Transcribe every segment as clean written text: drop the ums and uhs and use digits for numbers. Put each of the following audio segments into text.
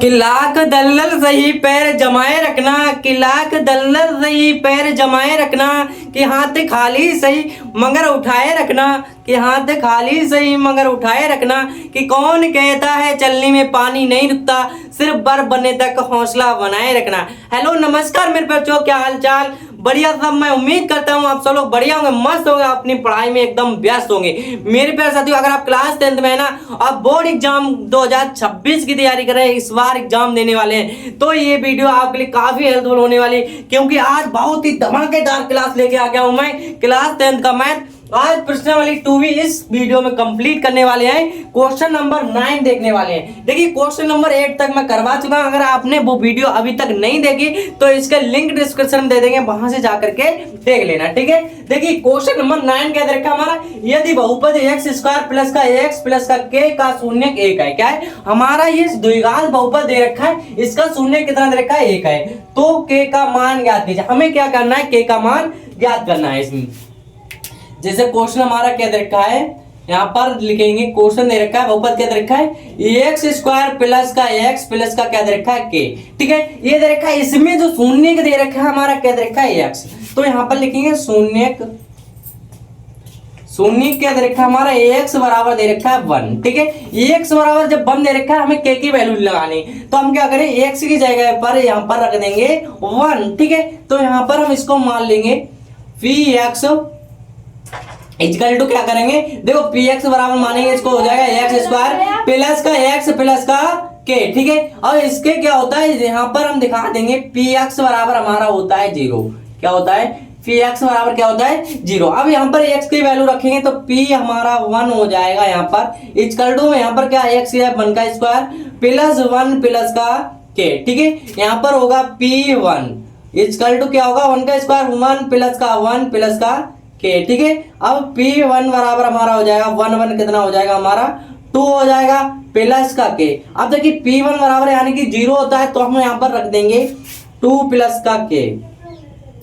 कि लाख दल्लल सही पैर जमाए रखना, कि लाख दल्लल सही पैर जमाए रखना, कि हाथ खाली सही मगर उठाए रखना, कि हाथ खाली सही मगर उठाए रखना, कि कौन कहता है चलने में पानी नहीं रुकता, सिर्फ बर बनने तक हौसला बनाए रखना। हेलो नमस्कार मेरे बच्चों, क्या हाल चाल? बढ़िया सब। मैं उम्मीद करता हूँ आप सब लोग बढ़िया होंगे, मस्त होंगे, अपनी पढ़ाई में एकदम व्यस्त होंगे। मेरे प्यारे साथियों, अगर आप क्लास 10th में है ना, आप बोर्ड एग्जाम 2026 की तैयारी कर रहे हैं, इस बार एग्जाम देने वाले हैं, तो ये वीडियो आपके लिए काफी हेल्पफुल होने वाली है, क्योंकि आज बहुत ही धमाकेदार क्लास लेके आ गया हूं मैं। क्लास 10th का मैथ आज प्रश्नावली 2 इस वीडियो में कंप्लीट करने वाले हैं। क्वेश्चन नंबर 9 देखने वाले हैं। देखिए क्वेश्चन नंबर 8 तक मैं करवा चुका हूं। अगर आपने वो वीडियो अभी तक नहीं देखी तो इसका लिंक डिस्क्रिप्शन में दे देंगे, वहां से जाकर के देख लेना, ठीक है। देखिए क्वेश्चन नंबर 9 क्या दे रखा हमारा, यदि बहुपद एक्स स्क्वायर प्लस का एक्स प्लस का के का शून्य 1 है, क्या है हमारा ये द्विघात बहुपद दे रखा है, इसका शून्य कितना दे रखा है 1 है, तो के का मान ज्ञात कीजिए। हमें क्या करना है, के का मान ज्ञात करना है। इसमें जैसे क्वेश्चन हमारा क्या दे रखा है, यहाँ पर लिखेंगे क्वेश्चन दे रखा है, बहुपद क्या दे रखा है एक्स स्क्वायर प्लस का एक्स प्लस का क्या दे रखा है के, ठीक है। ये दे रखा है, इसमें जो शून्य दे रखा है हमारा क्या दे रखा है एक्स, तो यहाँ पर लिखेंगे शून्य क्या दे रखा है हमारा एक्स बराबर दे रखा है 1, ठीक है। एक्स बराबर जब 1 दे रखा है, हमें के की वैल्यू लगानी, तो हम क्या करें एक्स की जगह पर यहाँ पर रख देंगे 1, ठीक है। तो यहाँ पर हम इसको मान लेंगे पी एक्स इक्वल टू क्या करेंगे, देखो पी एक्स बराबर मानेंगे, इसको हो जाएगा एक्स स्क्वायर प्लस का एक्स प्लस का के, ठीक है। और इसके क्या होता है, यहाँ पर हम दिखा देंगे पी एक्स बराबर हमारा होता है 0। क्या होता है, पी एक्स बराबर क्या होता है 0। अब यहाँ पर एक्स की वैल्यू रखेंगे तो पी हमारा 1 हो जाएगा, यहाँ पर इक्वल टू यहाँ पर क्या एक्स है 1 का स्क्वायर प्लस 1 प्लस का के, ठीक है। यहाँ पर होगा पी 1 इक्वल टू क्या होगा 1 का स्क्वायर 1 प्लस का 1 प्लस का के, ठीक है। अब P1 बराबर हमारा हो जाएगा 1 कितना हो जाएगा हमारा 2 हो जाएगा प्लस का के। अब देखिए P1 बराबर यानी कि 0 होता है, तो हम यहाँ पर रख देंगे 2 प्लस का के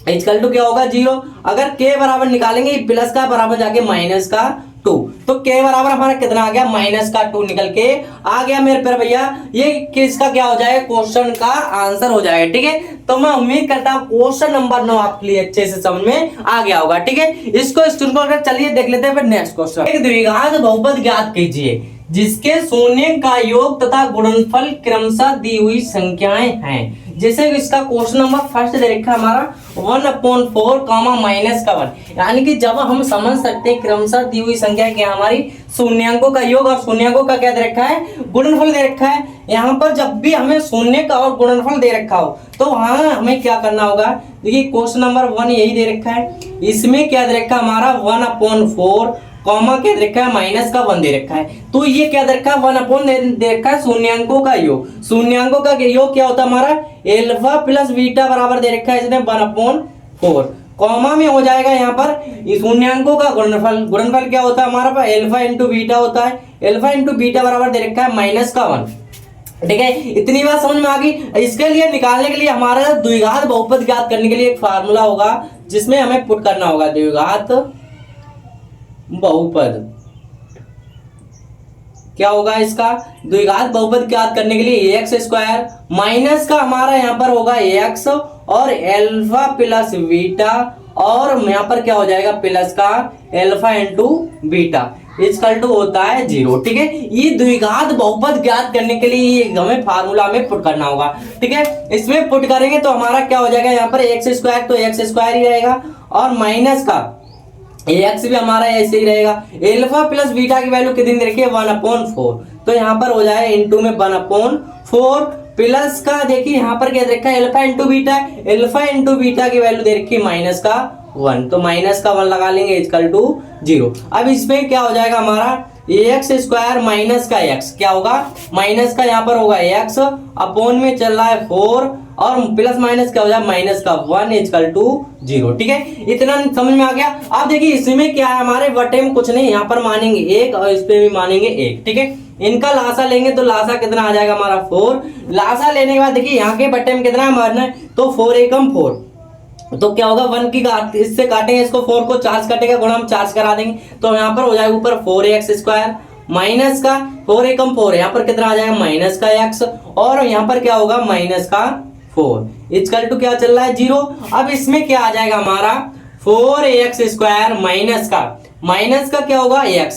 इक्वल टू क्या होगा 0। अगर के बराबर निकालेंगे प्लस का बराबर जाके माइनस का 2, तो के बराबर हमारा कितना आ गया माइनस का 2 निकल के आ गया मेरे प्यारे भैया। ये किसका क्या हो जाएगा, क्वेश्चन का आंसर हो जाएगा, ठीक है। तो मैं उम्मीद करता हूँ क्वेश्चन नंबर 9 आपके लिए अच्छे से समझ में आ गया होगा, ठीक है। इसको स्टूडेंट कर चलिए देख लेते हैं फिर नेक्स्ट क्वेश्चन। एक द्विघात बहुपद ज्ञात कीजिए जिसके शून्य का योग तथा गुणनफल क्रमशः दी हुई संख्याएं हैं। जैसे इसका क्वेश्चन नंबर फर्स्ट दे रखा है हमारा 1/4 कामा माइनस का 1, यानी कि जब हम समझ सकते हैं क्रमशः दी हुई संख्या क्या हमारी शून्यांकों का योग और शून्यांकों का क्या दे रखा है गुणनफल दे रखा है। यहाँ पर जब भी हमें शून्य का और गुणनफल दे रखा हो तो वहां हमें क्या करना होगा, देखिए क्वेश्चन नंबर 1 यही दे रखा है, इसमें क्या दे रखा है हमारा 1/4 कॉमा क्या दे रखा है माइनस का 1 दे रखा है, तो ये क्या दे रखा है 1 दे रखा है शून्यांकों का योग। शून्यांकों का योग क्या होता है हमारा एल्फा प्लस बीटा बराबर दे रखा है इसने 1/4, कॉमा में हो जाएगा यहाँ पर शून्यांकों का गुणनफल। गुणनफल क्या होता है हमारा पास एल्फा इंटू बीटा होता है, एल्फा इंटू बीटा बराबर दे रखा है माइनस का 1, ठीक है। इतनी बात समझ में आ गई। इसके लिए निकालने के लिए हमारा द्विघात बहुपद ज्ञात करने के लिए एक फार्मूला होगा जिसमें हमें पुट करना होगा द्विघात बहुपद। क्या होगा इसका द्विघात बहुपद ज्ञात करने के लिए एक्स स्क्वायर माइनस का हमारा यहाँ पर होगा एक्स और एल्फा प्लस बीटा और यहाँ पर क्या हो जाएगा प्लस का alpha into beta equal to होता है 0, ठीक है। ये द्विघात बहुपद ज्ञात करने के लिए हमें फार्मूला में पुट करना होगा, ठीक है। इसमें पुट करेंगे तो हमारा क्या हो जाएगा यहाँ पर एक्स स्क्वायर, तो एक्स स्क्वायर ही रहेगा और माइनस का एक्स भी हमारा ऐसे ही रहेगा। एल्फा प्लस बीटा की वैल्यू कितनी रखी है 1/4, तो यहाँ पर हो जाए इनटू में 1/4 प्लस का देखिए यहाँ पर क्या रखा है alpha into beta, alpha into beta की वैल्यू दे रखी है माइनस का 1, तो माइनस का 1 लगा लेंगे इक्वल टू 0। अब इसमें क्या हो जाएगा हमारा एक्स स्क्वायर माइनस का एक्स, क्या होगा माइनस का यहाँ पर होगा एक्स अपोन में चल रहा है 4 और प्लस माइनस क्या हो जाए माइनस का 1 इक्वल टू 0, ठीक है। इतना समझ में आ गया। अब देखिए इसमें क्या है हमारे बटे में कुछ नहीं, यहाँ पर मानेंगे 1 और इस पे भी मानेंगे 1, ठीक है। इनका लासा लेंगे तो लासा कितना आ जाएगा हमारा 4। लासा लेने के बाद देखिए यहाँ के बटे में कितना मारना है, तो 4 एकम 4, तो क्या होगा 1 की इससे काटेंगे इसको 4 को 4 कटेगा गुणा हम 4 करा देंगे, तो यहाँ पर हो जाएगा ऊपर 4x स्क्वायर माइनस का 4 एकम 4, यहाँ पर कितना आ जाएगा माइनस का x, और यहाँ पर क्या होगा माइनस का 4 इक्वल टू क्या चल रहा है 0। अब इसमें क्या आ जाएगा हमारा 4x² माइनस का क्या होगा x,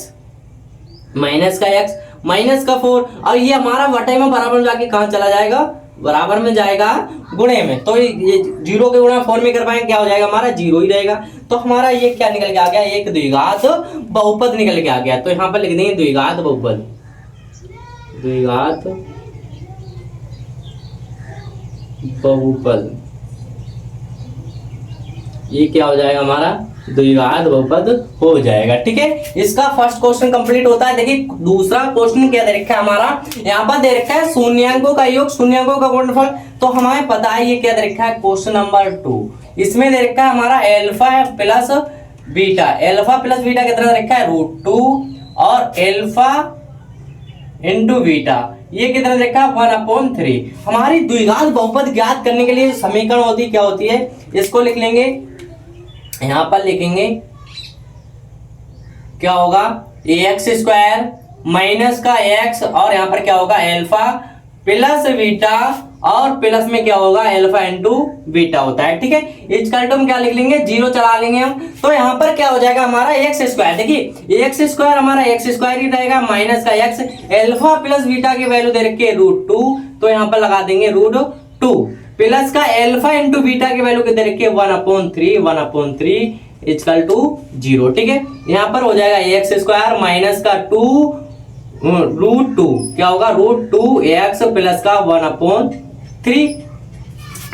माइनस का x माइनस का 4, और ये हमारा बटे में बराबर में जाके कहाँ चला जाएगा, बराबर में जाएगा गुणे में, तो ये 0 के गुणा 4 में कर पाएंगे, क्या हो जाएगा हमारा 0 ही रहेगा। तो हमारा ये क्या निकल के आ गया, एक द्विघात बहुपद निकल के आ गया। तो यहाँ पर लिख देंगे द्विघात बहुपद, द्विघात बहुपद, ये क्या हो जाएगा हमारा द्विघात बहुपद हो जाएगा। ठीक है, इसका फर्स्ट क्वेश्चन कंप्लीट होता है। देखिए दूसरा क्वेश्चन क्या दे रखा है हमारा, यहाँ पर दे रखा है शून्यांकों का योग, शून्यांकों का गुणनफल। तो हमें पता है ये क्या दे रखा है क्वेश्चन नंबर 2, इसमें दे रखा है हमारा alpha plus beta, alpha plus beta कितना दे रखा है √2, और अल्फा इंटू बीटा ये कितना दे रखा है 1/3। हमारी द्विघात बहुपद ज्ञात करने के लिए समीकरण होती क्या होती है, इसको लिख लेंगे, यहां पर लिखेंगे क्या होगा ax² माइनस का x, और यहां पर क्या होगा अल्फा प्लस बीटा, और प्लस में क्या होगा अल्फा इंटू बीटा होता है। ठीक है, इक्वल टू हम क्या लिख लेंगे 0 चला लेंगे हम, तो यहाँ पर क्या हो जाएगा हमारा x²। देखिए x² हमारा x² ही रहेगा माइनस का x, अल्फा प्लस बीटा की वैल्यू दे रखी है √2, तो यहाँ पर लगा देंगे √2 प्लस का अल्फा इंटू बीटा की वैल्यू कितने रखी है 1/3 इक्वल टू 0। ठीक है, यहाँ पर हो जाएगा x² माइनस का 2 √2 क्या होगा √2x प्लस का 1/3।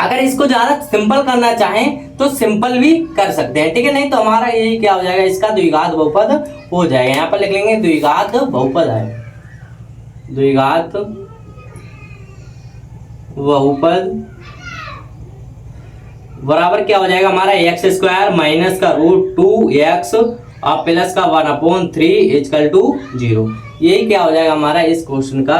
अगर इसको ज्यादा सिंपल करना चाहें तो सिंपल भी कर सकते हैं। ठीक है, नहीं तो हमारा यही क्या हो जाएगा, इसका द्विघात बहुपद हो जाएगा। यहाँ पर लिख लेंगे द्विघात बहुपद है, द्विघात बहुपद बराबर क्या हो जाएगा हमारा x² माइनस का √2x और प्लस का 1/3 इक्वल टू 0। यही क्या हो जाएगा हमारा इस क्वेश्चन का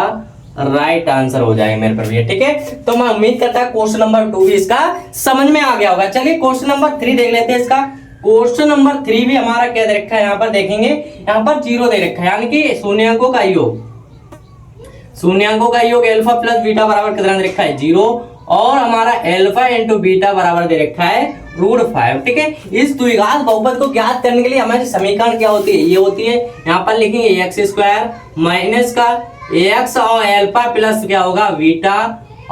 राइट आंसर हो जाएगा मेरे पर भी। ठीक है, तो मैं उम्मीद करता हूं क्वेश्चन नंबर 2 भी इसका समझ में आ गया होगा। चलिए क्वेश्चन नंबर 3 देख लेते हैं। इसका क्वेश्चन नंबर 3 भी हमारा क्या दे रखा है, यहाँ पर देखेंगे, यहाँ पर 0 दे रखा है, यानी कि शून्यांकों का योग, शून्यांकों का योग अल्फा प्लस बीटा बराबर कितना दे रखा है 0, और हमारा अल्फा इंटू बीटा बराबर दे रखा है √5। ठीक है, इस द्विघात बहुपद को ज्ञात करने के लिए हमारी समीकरण क्या होती है, ये होती है, यहाँ पर लिखेंगे x² माइनस का x और अल्फा प्लस क्या होगा बीटा,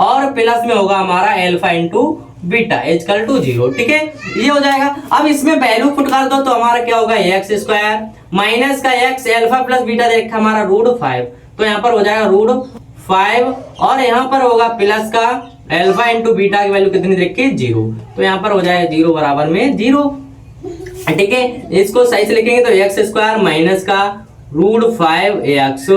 और प्लस में होगा हमारा alpha into beta equal to 0। ठीक है, ये हो जाएगा। अब इसमें वैल्यू पुट कर दो तो हमारा क्या होगा x² माइनस का x अल्फा प्लस बीटा दे रखा हमारा √5, तो यहाँ पर हो जाएगा √5, और यहाँ पर होगा प्लस का अल्फा इंटू बीटा की वैल्यू कितनी रखी है 0, तो यहाँ पर हो जाएगा 0 बराबर में 0। ठीक है, इसको सही से लिखेंगे तो x² माइनस का √5x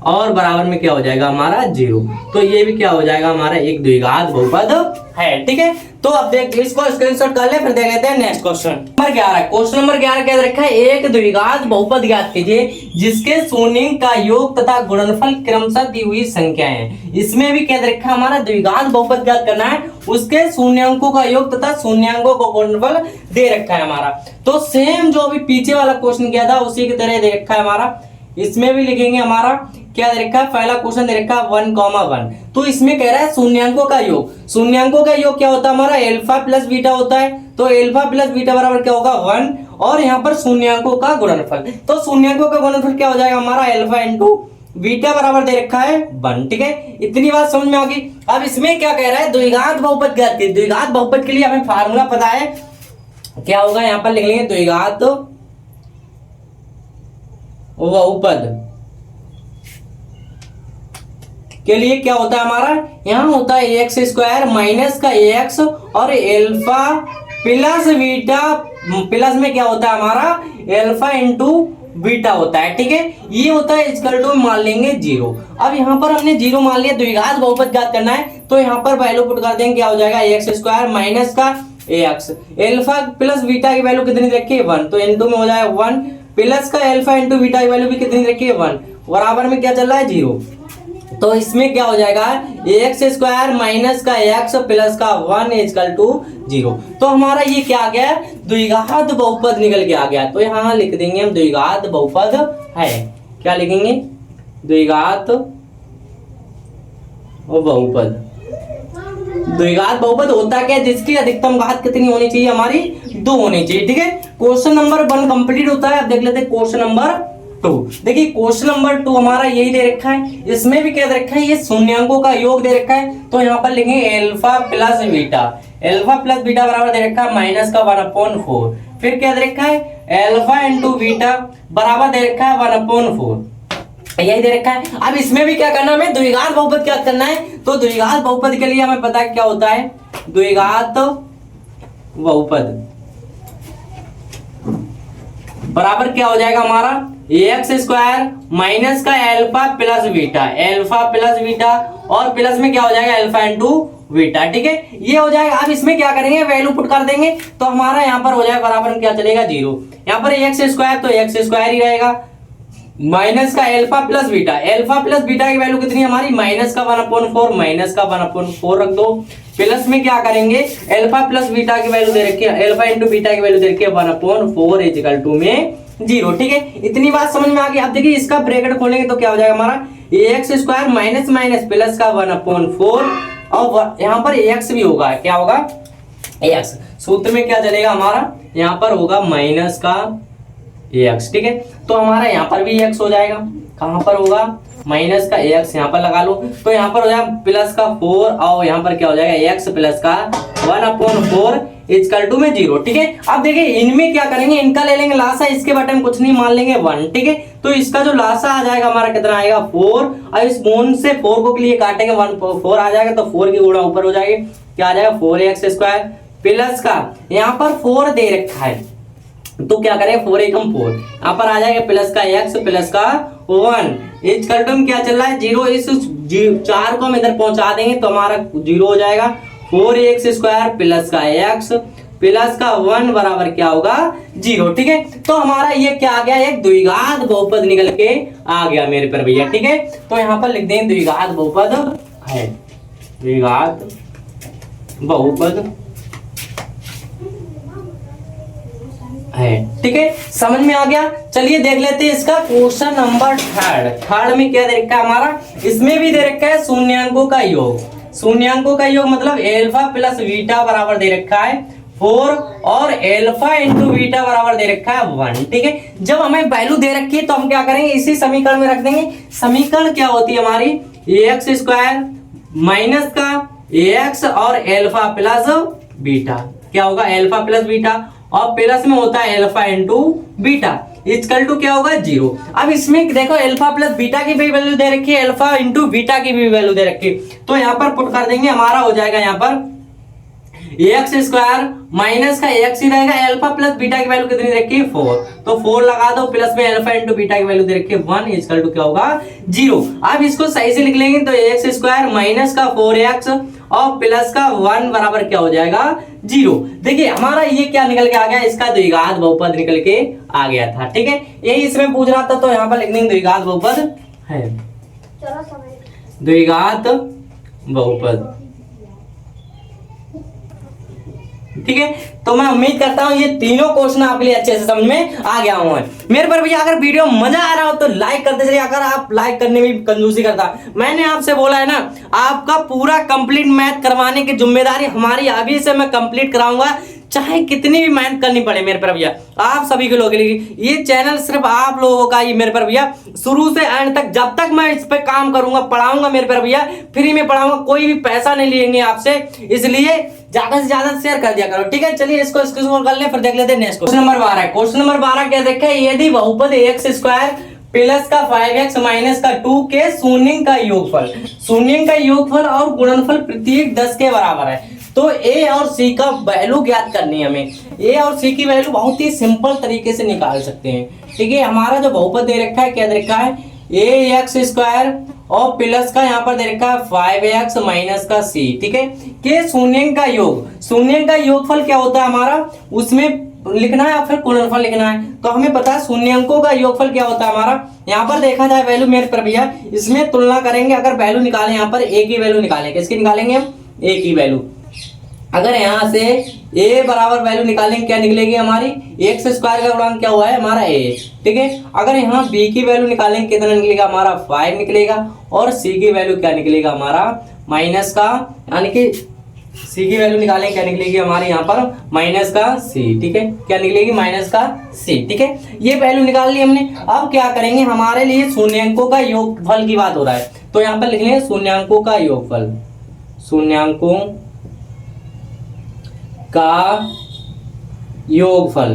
और बराबर में क्या हो जाएगा हमारा 0। तो ये भी क्या हो जाएगा हमारा एक द्विघात बहुपद है। ठीक है, तो अब देख इसको स्क्रीनशॉट कर ले, फिर देख लेते हैं next question number 11। Question number 11 क्या रखा है, एक द्विघात बहुपद ज्ञात कीजिए जिसके शून्य का योग तथा गुणनफल क्रमशः दी हुई संख्याएं हैं। इसमें भी क्या रखा है हमारा द्विघात बहुपद ज्ञात करना है, उसके शून्यांकों का योग तथा शून्यांकों का गुणनफल दे रखा है हमारा। तो सेम जो अभी पीछे वाला क्वेश्चन किया था उसी की तरह दे रखा है हमारा। इसमें भी लिखेंगे हमारा क्या दे रखा है, पहला क्वेश्चन दे रखा है 1,1, तो इसमें कह रहा है शून्यांकों का योग। शून्यांकों का योग क्या होता है हमारा अल्फा प्लस बीटा होता है, तो अल्फा प्लस बीटा बराबर क्या होगा 1, और यहाँ पर शून्यांकों का गुणनफल, तो शून्यांकों का गुणनफल क्या हो जाएगा हमारा अल्फा इंटू बीटा बराबर दे रखा है 1। ठीक है, इतनी बात समझ में आ गई। अब इसमें क्या कह रहा है, द्विघात बहुपद ज्ञात कीजिए। द्विघात बहुपद के लिए हमें फार्मूला पता है, क्या होगा यहाँ पर लिख लेंगे द्विघात बहुपद के लिए क्या होता है हमारा, यहाँ होता है x² माइनस का x और अल्फा प्लस बीटा, प्लस में क्या होता है हमारा अल्फा इंटू बीटा होता है। ठीक है, ये होता है इक्वल टू मान लेंगे 0। अब यहाँ पर हमने 0 मान लिया, द्विघात बहुपद ज्ञात करना है, तो यहाँ पर वैल्यू पुट कर देंगे, क्या हो जाएगा x² माइनस का x अल्फा प्लस बीटा की वैल्यू कितनी रखी है 1, तो इनटू में हो जाएगा 1 प्लस का अल्फा इंटू बीटा की वैल्यू भी कितनी रखी है 1, बराबर में क्या चल रहा है 0। तो इसमें क्या हो जाएगा x² माइनस का x प्लस का 1 इक्वल टू 0। तो हमारा ये क्या आ गया, द्विघात बहुपद निकल के आ गया। तो यहाँ लिख देंगे हम द्विघात बहुपद है। क्या लिखेंगे, द्विघात और बहुपद। द्विघात बहुपद होता क्या है, जिसकी अधिकतम घात कितनी होनी चाहिए, हमारी 2 होनी चाहिए। ठीक है, क्वेश्चन नंबर 1 कंप्लीट होता है। अब देख लेते हैं क्वेश्चन नंबर 2। देखिए क्वेश्चन नंबर 2 हमारा यही दे रखा है, इसमें भी क्या दे रखा है, ये शून्यांकों का योग दे रखा है। तो यहाँ पर लिखेंगे alpha plus beta, alpha plus beta बराबर दे रखा है माइनस का 1/4। फिर क्या दे रखा है, अल्फा इंटू बीटा बराबर दे रखा है 1/4, यही दे रखा है। अब इसमें भी क्या करना है, हमें द्विघात बहुपद क्या करना है। तो द्विघात बहुपद के लिए हमें पता है क्या होता है, द्विघात बहुपद बराबर क्या हो जाएगा हमारा, एक्स स्क्वायर माइनस का alpha plus beta, alpha plus beta और प्लस में क्या हो जाएगा, अल्फा इंटू बीटा। ठीक है, ये हो जाएगा। अब इसमें क्या करेंगे, वैल्यू पुट कर देंगे तो हमारा यहाँ पर हो जाएगा बराबर में क्या चलेगा, 0। यहाँ पर एक्स स्क्वायर तो एक्स स्क्वायर ही रहेगा, माइनस का alpha plus beta, alpha plus beta की वैल्यू कितनी हमारी, माइनस का 1/4, माइनस का 1/4 रख दो। प्लस में क्या करेंगे, अल्फा प्लस बीटा की वैल्यू दे रखी है, अल्फा इंटू बीटा की वैल्यू दे रखी है 1/4 इक्वल टू में 0। ठीक है, इतनी बात समझ में आ गई। अब देखिए इसका ब्रैकेट खोलेंगे तो क्या हो जाएगा हमारा, x square minus minus plus का 1/4 और यहाँ पर एक्स भी होगा, क्या होगा, एक्स। सूत्र में क्या चलेगा हमारा, यहाँ पर होगा माइनस का एक्स। ठीक है, तो हमारा यहाँ पर भी एक्स हो जाएगा, कहां पर होगा, माइनस का एक्स यहाँ पर लगा लो तो यहाँ पर हो जाएगा प्लस का 4 और यहाँ पर क्या हो जाएगा, एक्स प्लस का 1/4 इक्वल टू में 0। ठीक है, अब देखिए इनमें क्या करेंगे, इनका ले लेंगे लासा, इसके बटन में कुछ नहीं मान लेंगे 1। ठीक है, तो इसका जो लासा आ जाएगा हमारा कितना आएगा, 4। और इस बोन से 4 को के लिए काटेंगे 4 आ जाएगा तो 4 की गुणा ऊपर हो जाएगी, क्या आ जाएगा 4x स्क्वायर प्लस का यहाँ पर 4 दे रखा है तो क्या करें, 4 एकम 4, यहाँ पर आ जाएगा प्लस का x प्लस का 1 इक्वल टू क्या चल रहा है, 0। इस 4 को हम इधर पहुंचा देंगे तो हमारा 0 हो जाएगा, 4x स्क्वायर प्लस का x प्लस का 1 बराबर क्या होगा, 0। ठीक है, तो हमारा ये क्या आ गया, एक द्विघात बहुपद निकल के आ गया मेरे पर भैया। ठीक है, तो यहाँ पर लिख दें द्विघात बहुपद है, द्विघात बहुपद है। ठीक है, समझ में आ गया। चलिए देख लेते हैं इसका क्वेश्चन नंबर 3 में क्या दे रखा है हमारा, इसमें भी दे रखा है शून्यांकों का योग। शून्यांकों का योग मतलब अल्फा प्लस बीटा बराबर दे रखा है 4 और अल्फा इंटू बीटा बराबर दे रखा है 1। ठीक है, जब हमें वैल्यू दे रखी है तो हम क्या करेंगे, इसी समीकरण में रख देंगे। समीकरण क्या होती है हमारी, एक्स स्क्वायर माइनस का एक्स और अल्फा प्लस बीटा, क्या होगा, अल्फा प्लस बीटा और प्लस में होता है alpha into beta equal to क्या होगा, 0। अब इसमें देखो अल्फा प्लस बीटा की भी वैल्यू दे रखी है, अल्फा इंटू बीटा की भी वैल्यू दे रखी है, तो यहाँ पर पुट कर देंगे, हमारा हो जाएगा यहाँ पर एक्स स्क्वायर माइनस का एक्स ही रहेगा, अल्फा प्लस बीटा की वैल्यू कितनी रखी है, 4, तो 4 लगा दो, प्लस में अल्फा इंटू बीटा की वैल्यू दे रखी है 1 इक्वल टू क्या होगा, 0। अब इसको सही से लिख लेंगे तो एक्स स्क्वायर माइनस का 4x और प्लस का 1 बराबर क्या हो जाएगा, 0। देखिए हमारा ये क्या निकल के आ गया, इसका द्विघात बहुपद निकल के आ गया था। ठीक है, यही इसमें पूछ रहा था तो यहाँ पर लिख देंगे द्विघात बहुपद है, द्विघात बहुपद। ठीक है, तो मैं उम्मीद करता हूं ये तीनों क्वेश्चन आपके लिए अच्छे से समझ में आ गया हूं। मेरे पर भैया अगर वीडियो मजा आ रहा हो तो लाइक करते चलिए, अगर आप लाइक करने में कंजूसी करता, मैंने आपसे बोला है ना, आपका पूरा कंप्लीट मैथ करवाने की जिम्मेदारी हमारी, अभी से मैं कंप्लीट कराऊंगा, चाहे कितनी भी मेहनत करनी पड़े मेरे पर भैया, आप सभी के लोगों के लिए। ये चैनल सिर्फ आप लोगों का ही मेरे पर भैया, शुरू से एंड तक, जब तक मैं इस पे काम करूंगा, पढ़ाऊंगा मेरे पर भैया, फ्री में पढ़ाऊंगा, कोई भी पैसा नहीं लेंगे आपसे, इसलिए ज्यादा से ज्यादा शेयर कर दिया करो। ठीक है, चलिए इसको स्क्रीनशॉट कर ले, फिर देख लेते हैं next question number 12। Question number 12 क्या देखे, यदि बहुपद एक्स स्क्वायर प्लस का 5x माइनस का 2 के शून्य का योगफल, शून्य का योगफल और गुणनफल प्रत्येक 10 के बराबर है, तो a और c का वैल्यू ज्ञात करनी है हमें। a और c की वैल्यू बहुत ही सिंपल तरीके से निकाल सकते हैं। ठीक है, हमारा जो बहुपद दे रखा है क्या दे रखा है, ax स्क्वायर और प्लस का यहाँ पर दे रखा है 5x माइनस का c। ठीक है, के शून्य का योग, शून्य का योगफल क्या होता है हमारा, उसमें लिखना है या फिर गुणनफल लिखना है, तो हमें पता है शून्यंकों का योगफल क्या होता है हमारा। यहाँ पर देखा जाए वैल्यू मेरे पर भैया, इसमें तुलना करेंगे, अगर वैल्यू निकालें यहाँ पर a की वैल्यू निकालें, किसकी निकालेंगे हम, a की वैल्यू, अगर यहाँ से a बराबर वैल्यू निकालेंगे क्या निकलेगी हमारी, एक्स स्क्वायर का गुणांक क्या हुआ है हमारा a, ठीक है। अगर यहाँ b की वैल्यू निकालेंगे कितना निकलेगा हमारा 5 निकलेगा, और c की वैल्यू क्या निकलेगा हमारा माइनस का, यानी कि c की वैल्यू निकालेंगे क्या निकलेगी हमारे यहाँ पर माइनस का c, ठीक है, क्या निकलेगी माइनस का c, ठीक है। ये वैल्यू निकाल ली हमने। अब क्या करेंगे, हमारे लिए शून्यांकों का योगफल की बात हो रहा है, तो यहाँ पर लिख लेंगे शून्यांकों का योगफल, शून्यांकों का योगफल।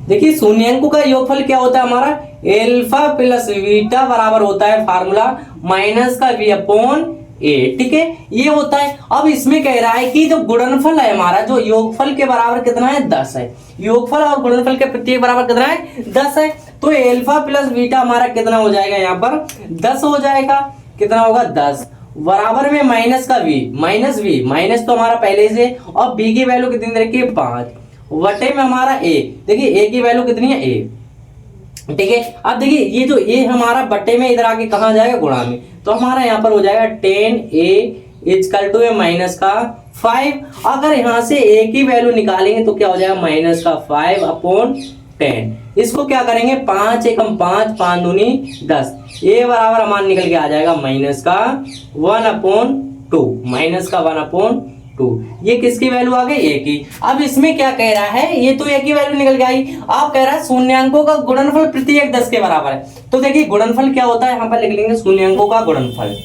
देखिए शून्यांकों का योगफल क्या होता है हमारा, एल्फा प्लस बीटा बराबर होता है फार्मूला माइनस का v अपॉन a, ठीक है, ये होता है। अब इसमें कह रहा है कि जो गुणनफल है हमारा, जो योगफल के बराबर कितना है 10 है, योगफल और गुणनफल के प्रत्येक बराबर कितना है 10 है, तो एल्फा प्लस बीटा हमारा कितना हो जाएगा यहाँ पर 10 हो जाएगा, कितना होगा 10 बराबर में माइनस का v, माइनस v, माइनस तो हमारा पहले से, और b की वैल्यू कितनी दे रखी है 5 वटे में हमारा a, देखिए a की वैल्यू कितनी है a, ठीक है। अब देखिए ये जो a हमारा बटे में इधर आके कहाँ जाएगा गुणा में, तो हमारा यहाँ पर हो जाएगा 10a इजकल टू माइनस का 5। अगर यहाँ से a की वैल्यू निकालेंगे तो क्या हो जाएगा माइनस का 5 अपॉन 10। इसको क्या करेंगे 5 एकम 5, 5 दूनी 10, a बराबर हमारा निकल के आ जाएगा माइनस का 1 अपॉन 2, माइनस का 1 अपॉन 2। ये किसकी वैल्यू आ गई a की। अब इसमें क्या कह रहा है, ये तो a की वैल्यू निकल के आई, आप कह रहा है शून्यांकों का गुणनफल प्रत्येक 10 के बराबर है। तो देखिए गुणनफल क्या होता है, यहाँ पर लिख लेंगे शून्यांकों का गुणनफल,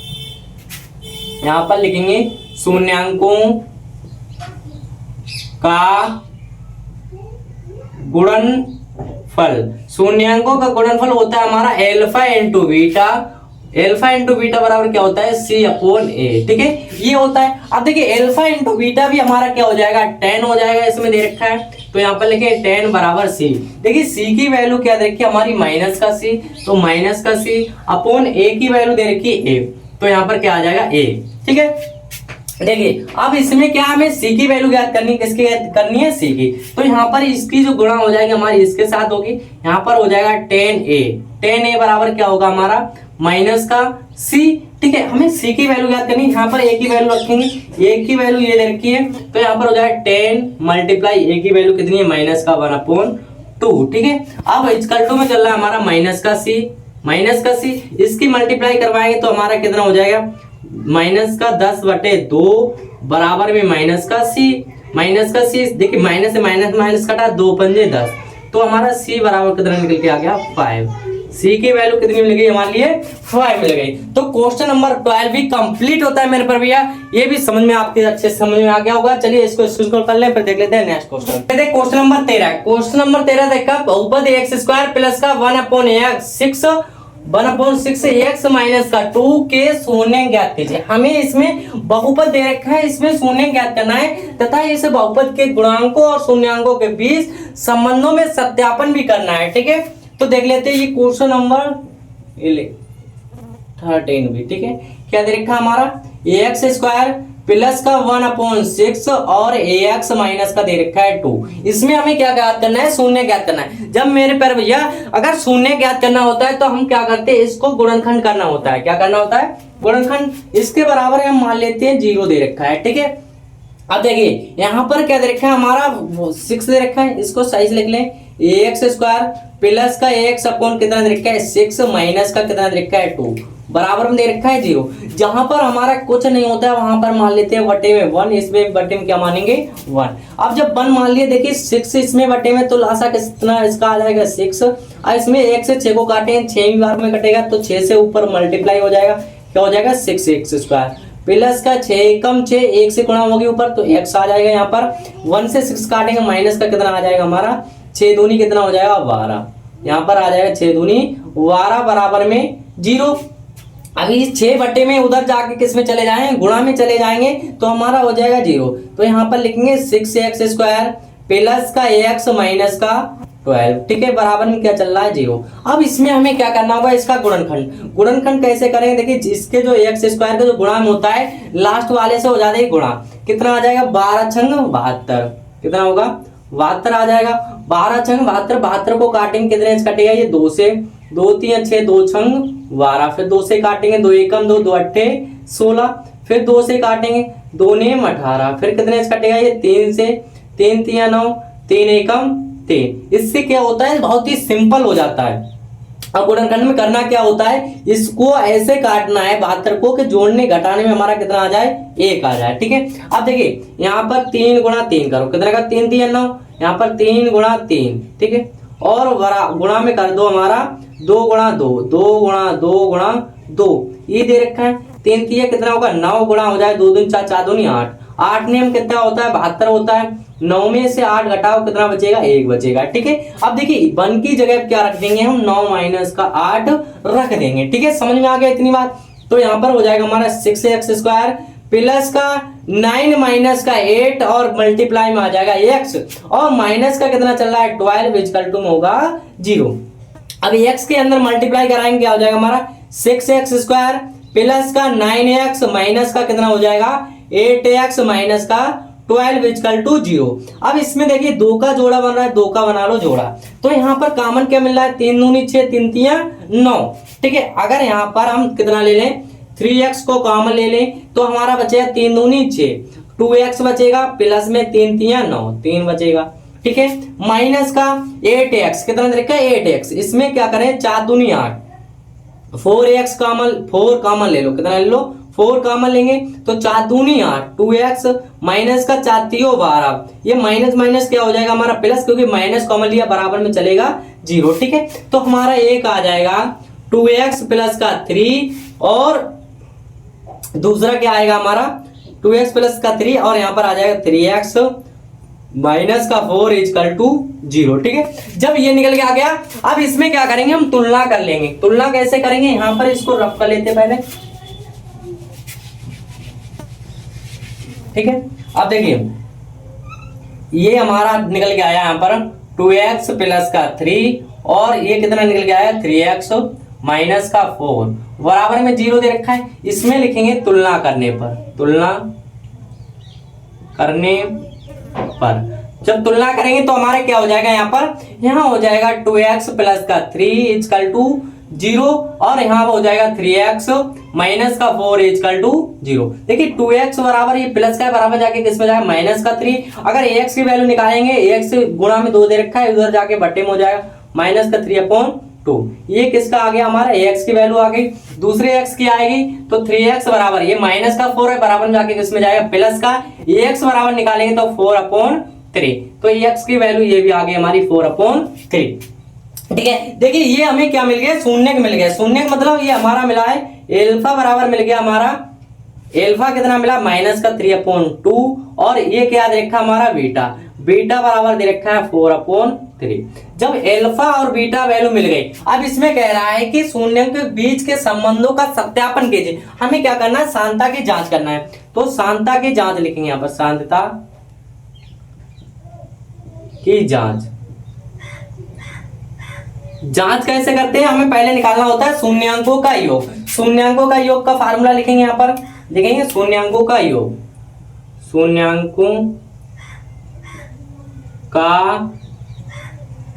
यहाँ पर लिखेंगे शून्यांकों का गुणनफल। शून्यांकों का गुणनफल होता है हमारा alpha into beta, alpha into beta बराबर क्या होता है c अपॉन a, ठीक है, ये होता है। अब देखिए एल्फा इंटू बीटा भी हमारा क्या हो जाएगा 10 हो जाएगा, इसमें दे रखा है, तो यहाँ पर लिखे 10 बराबर c। देखिए c की वैल्यू क्या दे रखी है हमारी माइनस का c, तो माइनस का c अपॉन a की वैल्यू दे रखी है a, तो यहाँ पर क्या आ जाएगा a, ठीक है। देखिए अब इसमें क्या हमें c की वैल्यू ज्ञात करनी, किसकी करनी है c की, तो यहाँ पर इसकी जो गुणा हो जाएगी हमारी इसके साथ होगी, यहाँ पर हो जाएगा 10a बराबर क्या होगा हमारा माइनस का c, ठीक है। हमें c की वैल्यू ज्ञात करनी है, यहाँ पर a की वैल्यू रखेंगे, a की वैल्यू ये दे रखी है, तो यहाँ पर हो जाएगा 10 मल्टीप्लाई a की वैल्यू कितनी है माइनस का 1 अपॉन 2, ठीक है। अब इजकल टू में चल रहा है हमारा माइनस का c, माइनस का c, इसकी मल्टीप्लाई करवाएंगे तो हमारा कितना हो जाएगा माइनस का 10 बटे 2 बराबर में माइनस का c, माइनस का c, देखिए माइनस से माइनस माइनस कटा 2 पंजे 10, तो हमारा c बराबर कितना निकल के आ गया 5। c की वैल्यू कितनी मिल गई हमारे लिए 5 मिल गई। तो क्वेश्चन नंबर 12 भी कंप्लीट होता है मेरे पर भैया, ये भी समझ में आपके अच्छे समझ में आ गया होगा। चलिए इसको स्क्रीन कर लें, फिर देख लेते हैं next question. Question number 13, question number 13 देखा, बहुपद एक्स स्क्वायर प्लस का 1 अपॉन 6 एक्स माइनस का 2 के शून्य ज्ञात कीजिए। हमें इसमें बहुपद दे रखा है, इसमें शून्य ज्ञात करना है तथा इस बहुपद के गुणांकों और शून्यांकों के बीच संबंधों में सत्यापन भी करना है, ठीक है। तो देख लेते हैं ये क्वेश्चन नंबर 13 भी, ठीक है। क्या दे रखा हमारा एक्स स्क्वायर प्लस का 1 अपॉन 6 और ax माइनस का दे रखा है 2। इसमें हमें क्या ज्ञात करना है, शून्य ज्ञात करना है। जब मेरे पर भैया अगर शून्य ज्ञात करना होता है तो हम क्या करते हैं, इसको गुणनखंड करना होता है। क्या करना होता है, गुणनखंड। इसके बराबर हम मान लेते हैं 0 दे रखा है, ठीक है। अब देखिए यहाँ पर क्या दे रखा है हमारा 6 दे रखा है, इसको साइज लिख लें, एक्स स्क्वायर प्लस का एक्स अपॉन कितना दे रखा है 6 माइनस का कितना दे रखा है 2 बराबर में दे रखा है 0। जहां पर हमारा कुछ नहीं होता है वहां पर मान लेते हैं बटे में 1, इसमें बटे में क्या मानेंगे 1। अब जब 1 मान लिया, देखिए 6 इसमें बटे में, तो लासा कितना इसका आ जाएगा 6, और इसमें 1 से 6 को काटें 6 बार में कटेगा तो 6 से ऊपर मल्टीप्लाई हो जाएगा, क्या हो जाएगा 6 एक्स स्क्वायर प्लस का 6 एकम 6, 1 से गुणा होगी ऊपर तो x आ जाएगा। यहाँ पर 1 से 6 काटेंगे माइनस का कितना आ जाएगा हमारा 6 दूनी कितना हो जाएगा 12, यहाँ पर आ जाएगा 6 दूनी 12 बराबर में 0। अभी इस 6 बटे में उधर जाके किस में चले जाएंगे, गुणा में चले जाएंगे तो हमारा हो जाएगा 0। तो यहाँ पर लिखेंगे 6x स्क्वायर प्लस का x माइनस का 12, ठीक है, बराबर में क्या चल रहा है 0। अब इसमें हमें क्या करना होगा, इसका गुणनखंड। गुणनखंड कैसे करेंगे, देखिए इसके जो x स्क्वायर का जो गुणा में होता है लास्ट वाले से हो जाता है गुणा, कितना आ जाएगा 12 छंग 72, कितना होगा 72 आ जाएगा। 12 छंग 72, 72 को काटेंगे कितने से कटेगा ये 2 से, 2 3 6 2 छंग 12, फिर 2 से काटेंगे 2 एकम 2 2 अट्ठे 16, फिर 2 से काटेंगे, 2 नेम 18, फिर कितने से कटेगा ये 3 से, 3 तिया 9, 3 एकम 3। इससे क्या होता है, बहुत ही सिंपल हो जाता है। अब गुणनखंड में करना क्या होता है, इसको ऐसे काटना है 72 को कि जोड़ने घटाने में हमारा कितना आ जाए, 1 आ जाए। ठीक है, अब देखिए यहाँ पर 3 गुणा 3 करो, कितने का 3 तिया 9, यहाँ पर 3 गुणा 3, ठीक है, और गुणा में कर दो हमारा 2 गुणा 2, 2 गुणा 2 गुणा 2, ये दे रखा है। 3 तिया कितना होगा, 9 गुणा हो जाए 2 दूनी 4, 4 दूनी 8, 8 नियम कितना होता है, 72 होता है। 9 में से 8 घटाओ, कितना बचेगा, 1 बचेगा। ठीक है, अब देखिए 1 की जगह क्या रख देंगे हम, 9 माइनस का 8 रख देंगे। ठीक है, समझ में आ गया इतनी बात। तो यहाँ पर हो जाएगा हमारा 6x² प्लस का 9 माइनस का 8 और मल्टीप्लाई में आ जाएगा x, और माइनस का कितना चल रहा है 12 इक्वल टू होगा 0। अब x के अंदर मल्टीप्लाई कराएंगे, क्या हो जाएगा हमारा 6x² प्लस का 9x माइनस का कितना हो जाएगा 8x माइनस का 12 इक्वल टू 0। अब इसमें देखिए 2 का जोड़ा बन रहा है, 2 का बना लो जोड़ा। तो यहाँ पर कॉमन क्या मिल रहा है, 3 दूनी 6, 3 तिया 9। ठीक है, अगर यहाँ पर हम कितना ले लें, 3x को कॉमन ले लें, तो हमारा बचेगा 3 दूनी 6, 2x बचेगा, प्लस में 3 तिया 9, 3 बचेगा। ठीक है, माइनस का 8x, कितना देखा 8x, इसमें क्या करें 4 दूनी 8, 4x कॉमन, 4 कॉमन ले लो, कितना ले लो 4 कॉमन लेंगे, तो 4 दूनी 8, 2x माइनस का 4 तियो 12, ये माइनस माइनस क्या हो जाएगा हमारा प्लस, क्योंकि माइनस कॉमन लिया बराबर में चलेगा 0। ठीक है, तो हमारा एक आ जाएगा 2x प्लस का 3, और दूसरा क्या आएगा हमारा 2x प्लस का 3, और यहाँ पर आ जाएगा 3x माइनस का 4 इक्वल टू 0। ठीक है, जब ये निकल के आ गया, अब इसमें क्या करेंगे हम तुलना कर लेंगे। तुलना कैसे करेंगे, यहाँ पर इसको रफ कर लेते पहले। ठीक है, अब देखिए ये हमारा निकल के आया यहाँ पर 2x प्लस का 3, और ये कितना निकल के आया 3x माइनस का 4 बराबर में 0 दे रखा है। इसमें लिखेंगे तुलना करने पर, तुलना करने पर जब तुलना करेंगे तो हमारे क्या हो जाएगा, यहाँ हो जाएगा 2x प्लस का 3 इक्वल टू 0, और यहाँ हो जाएगा 3x माइनस का 4 इक्वल टू 0। देखिए 2x बराबर, ये प्लस का बराबर जाके किस में जाएगा माइनस का 3। अगर ax की वैल्यू निकालेंगे, ax गुणा में 2 दे रखा है, उधर जाके बट्टे में हो जाएगा माइनस का 3/2। ये किसका आ गया हमारा, ax की वैल्यू आ गई। दूसरे x की आएगी तो 3x बराबर, ये माइनस का 4 है, बराबर में जाके किस में जाएगा प्लस का, ax बराबर निकालेंगे तो 4/3, तो x की वैल्यू ये भी आ गई हमारी 4/3। ठीक है, देखिए ये हमें क्या मिल गया, शून्य मिल गया। शून्य का मतलब ये हमारा मिला है एल्फा बराबर मिल गया हमारा, एल्फा कितना मिला माइनस का 3/2, और ये क्या दे रखा हमारा बीटा, बीटा बराबर दे रखा है 4/3। जब एल्फा और बीटा वैल्यू मिल गई, अब इसमें कह रहा है कि शून्य के बीच के संबंधों का सत्यापन कीजिए। हमें क्या करना है, सांता की जांच करना है। तो सांता की जांच लिखेंगे यहाँ पर, सांता की जांच। जांच कैसे करते हैं, हमें पहले निकालना होता है शून्यांकों का योग। शून्यांकों का योग का फार्मूला लिखेंगे यहाँ पर, देखेंगे शून्यांकों का योग, शून्यांकों का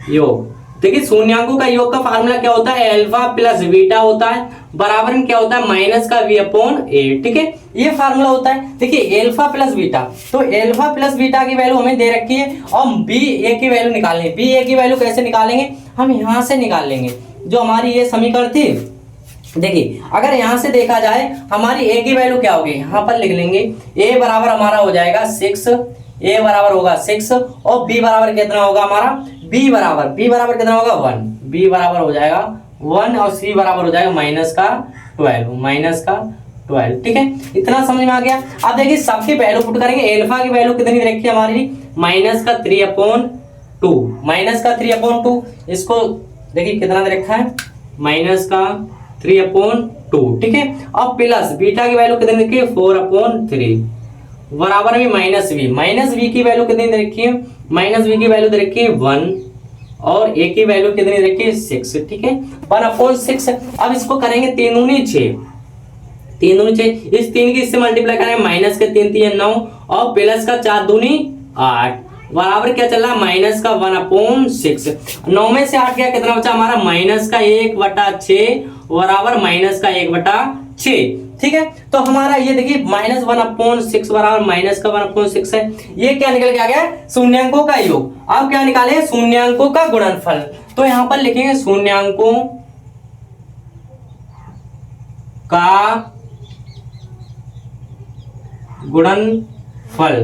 योग। देखिए शून्यांकों का योग का फार्मूला क्या होता है, एल्फा प्लस बीटा होता है, बराबर में क्या होता है माइनस का v/a। ठीक है, ये फार्मूला होता है। देखिए एल्फा प्लस बीटा, तो एल्फा प्लस बीटा की वैल्यू हमें दे रखी है, और ba की वैल्यू निकालनी है। ba की वैल्यू कैसे निकालेंगे, हम यहां से निकाल लेंगे, जो हमारी ये समीकरण थी। देखिए अगर यहां से देखा जाए, हमारी a की वैल्यू क्या होगी, यहाँ पर लिख लेंगे a बराबर हमारा हो जाएगा 6, a बराबर होगा 6, और b बराबर कितना होगा हमारा, b बराबर कितना होगा 1, b बराबर हो जाएगा 1, और c बराबर हो जाएगा माइनस का 12। ठीक है, इतना समझ में आ गया। अब देखिए सबकी वैल्यू पुट करेंगे। एल्फा की वैल्यू कितनी दे रखी है हमारी, माइनस का 3/2, इसको देखिए कितना दे रखा है, माइनस का 3/2। ठीक है, अब प्लस बीटा की वैल्यू कितनी रखी है 4/3, बराबर में माइनस v की वैल्यू कितनी दे रखी है, माइनस v की वैल्यू दे रखी है 1, और a की वैल्यू कितनी दे रखी है 6। ठीक है, 1/6। अब इसको करेंगे 3 दूनी 6, 3 दूनी 6, इस 3 की इससे मल्टीप्लाई करेंगे, माइनस के 3 तिया 9, और प्लस का 4 दूनी 8, बराबर क्या चल रहा है माइनस का 1/6। 9 में से 8 गया, कितना बचा हमारा माइनस का 1/6, बराबर माइनस का 1/6। ठीक है। तो हमारा ये देखिए -1/6 बराबर -1/6 है। ये क्या निकल के आ गया? शून्यांकों का योग। अब क्या निकाले? शून्यांकों का गुणनफल। तो यहां पर लिखेंगे शून्यांकों का गुणनफल।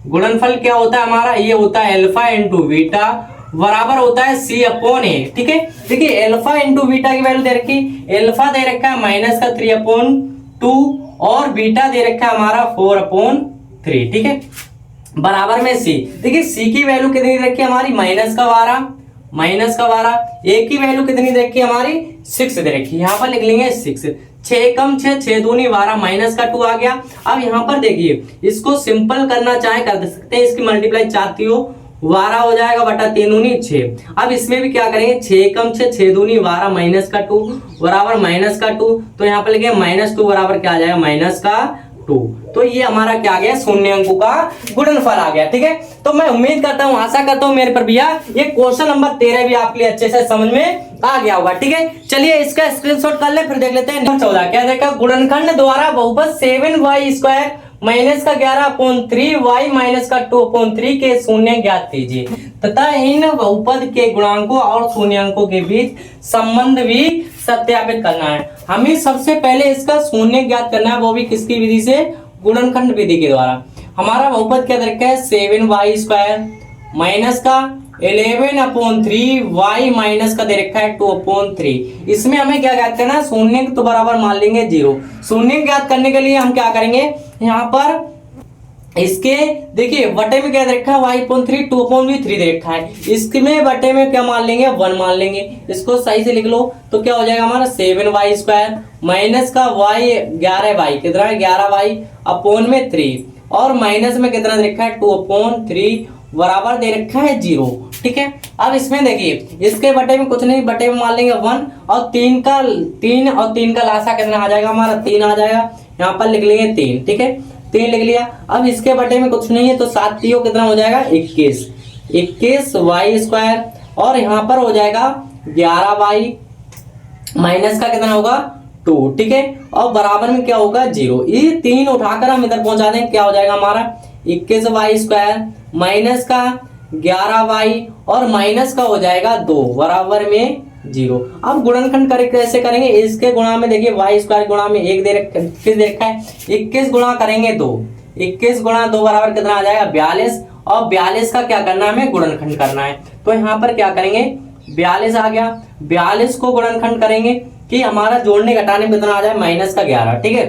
गुणनफल क्या होता है हमारा? ये होता है अल्फा इंटू बीटा बराबर होता है C/A। ठीक है, देखिए अल्फा इंटू बीटा की वैल्यू दे रखी, अल्फा दे रखा है -3/2 और बीटा दे रखा है हमारा 4/3। ठीक है, बराबर में C। देखिए C की वैल्यू कितनी दे रखी है हमारी? -12। A की वैल्यू कितनी दे रखी है हमारी? 6 दे रखी है। यहाँ पर लिख लेंगे 6। 6 कम 6, 6 दूनी 12, -2 आ गया। अब यहाँ पर देखिए इसको सिंपल करना चाहे कर सकते हैं, इसकी मल्टीप्लाई चाहती हो 12 हो जाएगा बटा 3 दूनी 6। अब इसमें भी क्या करेंगे? 6 कम 6, 6 दूनी 12, -2 बराबर -2। तो यहाँ पर लिखेंगे -2 बराबर क्या आ जाएगा? -2। तो ये हमारा क्या आ गया? शून्यांकों का गुणनफल आ गया। ठीक है, तो मैं उम्मीद करता हूँ, आशा करता हूँ मेरे पर भैया ये क्वेश्चन नंबर 13 भी आपके लिए अच्छे से समझ में आ गया होगा। ठीक है, चलिए इसका स्क्रीनशॉट कर ले, फिर देख लेते हैं। 14 क्या देखा? गुणनखंड द्वारा बहुपद 7y² -11/3 y -2/3 के शून्य ज्ञात कीजिए तथा इन बहुपद के गुणांकों और शून्यांकों के बीच संबंध भी सत्यापित करना है। हमें सबसे पहले इसका शून्य ज्ञात करना है, वो भी किसकी विधि से? गुणनखंड विधि के द्वारा। हमारा बहुपद क्या दे रखा है? 7y² माइनस का 11/3 y माइनस का दे रखा है 2/3। इसमें हमें क्या ज्ञात करना है? शून्य तो बराबर मान लेंगे 0। शून्य ज्ञात करने के लिए हम क्या करेंगे? यहाँ पर इसके देखिए बटे में क्या दे रखा है? y/3 2/3 दे रखा है। इसमें बटे में क्या मान लेंगे? 1 मान लेंगे। इसको सही से लिख लो तो क्या हो जाएगा हमारा? 7y² माइनस का y 11y कितना है? 11y/3 और माइनस में कितना दे रखा है? 2/3 बराबर दे रखा है 0। ठीक है, अब इसमें देखिए इसके बटे में कुछ नहीं, बटे में मान लेंगे 1 और 3 का लासा कितना आ जाएगा हमारा? 3 आ जाएगा। यहाँ पर लिख लेंगे 3। ठीक है, 3 लिख लिया। अब इसके बटे में कुछ नहीं है तो 7 3 कितना हो जाएगा? 21y² और यहाँ पर हो जाएगा 11y माइनस का कितना होगा? 2। ठीक है, और बराबर में क्या होगा? 0। ये 3 उठाकर हम इधर पहुंचा दें, क्या हो जाएगा हमारा? 21y² माइनस का 11y और माइनस का हो जाएगा 2 बराबर में 0। अब गुणनखंड कैसे करेंगे? इसके गुणा में देखिए y² गुणा में 1 दे रखा है, 21 गुणा करेंगे 2, 21 गुणा 2 बराबर कितना आ जाएगा? 42। और 42 का क्या करना है? हमें गुणनखंड करना है। तो यहाँ पर क्या करेंगे? 42 आ गया, 42 को गुणनखंड करेंगे कि हमारा जोड़ने घटाने में कितना आ जाए? -11। ठीक है,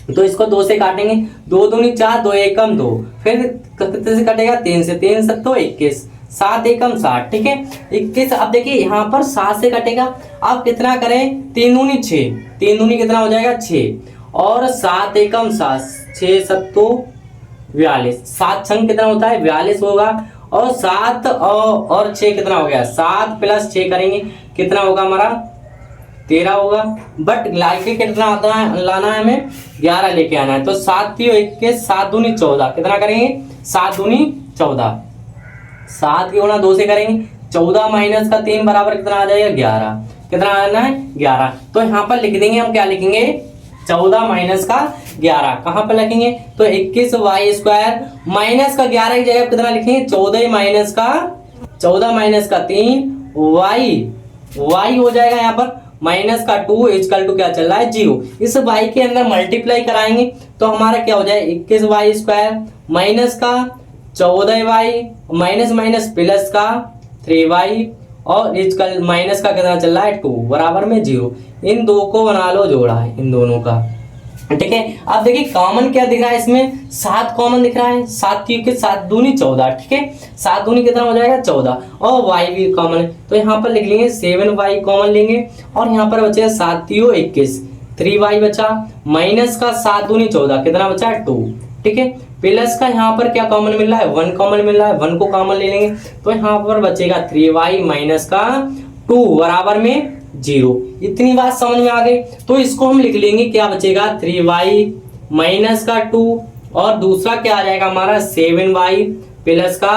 तो इसको 2 से काटेंगे, 2 दूनी 4, 2 एकम 2, फिर कितने से कटेगा? 3 से, 3 7 21, 7 एकम 7। ठीक है, 21। अब देखिए यहाँ पर 7 से कटेगा, अब कितना करें? 3 दूनी 6, 3 दूनी कितना हो जाएगा? 6 और 7 एकम 7, 6 7 42, 7 छंग कितना होता है? 42 होगा। और 7 और 6 कितना हो गया? 7 + 6 करेंगे कितना होगा हमारा? 13 होगा। बट लाके कितना आता है? लाना है हमें 11 लेके आना है। तो 7 3 21, 7 दूनी 14 कितना करेंगे? 7 दूनी 14, 7 के गुणा 2 से करेंगे, 14 माइनस का 3 बराबर कितना आ जाएगा? 11। कितना आना है? 11। तो यहाँ पर लिख देंगे हम, क्या लिखेंगे? 14 माइनस का 11। कहाँ पर लिखेंगे? तो 21y² माइनस का 11 की जगह कितना लिखेंगे? 14 माइनस का 3 y हो जाएगा यहाँ पर -2 इक्वल टू क्या चल रहा है? 0। इस y के अंदर मल्टीप्लाई कराएंगे तो हमारा क्या हो जाए? 21y² माइनस का 14y माइनस प्लस का 3y और इक्वल माइनस का कितना चल रहा है? 2 बराबर में 0। इन दो को बना लो, जोड़ा है इन दोनों का। ठीक है, अब देखिए कॉमन क्या दिख रहा है इसमें? 7 कॉमन दिख रहा है, 7 के 7 दूनी 14। ठीक है, 7 दूनी कितना हो जाएगा? 14 और y भी कॉमन है तो यहाँ पर लिख लेंगे 7y कॉमन लेंगे और यहाँ पर बचेगा 7 3 21, 3y बचा माइनस का 7 दूनी 14 कितना बचा? 2। ठीक है, प्लस का यहाँ पर क्या कॉमन मिल रहा है? 1 कॉमन मिल रहा है, 1 को कॉमन ले लेंगे तो यहाँ पर बचेगा 3y माइनस का 2 बराबर में 0। इतनी बात समझ में आ गई। तो इसको हम लिख लेंगे, क्या बचेगा? 3y माइनस का 2 और दूसरा क्या आ जाएगा हमारा? 7y प्लस का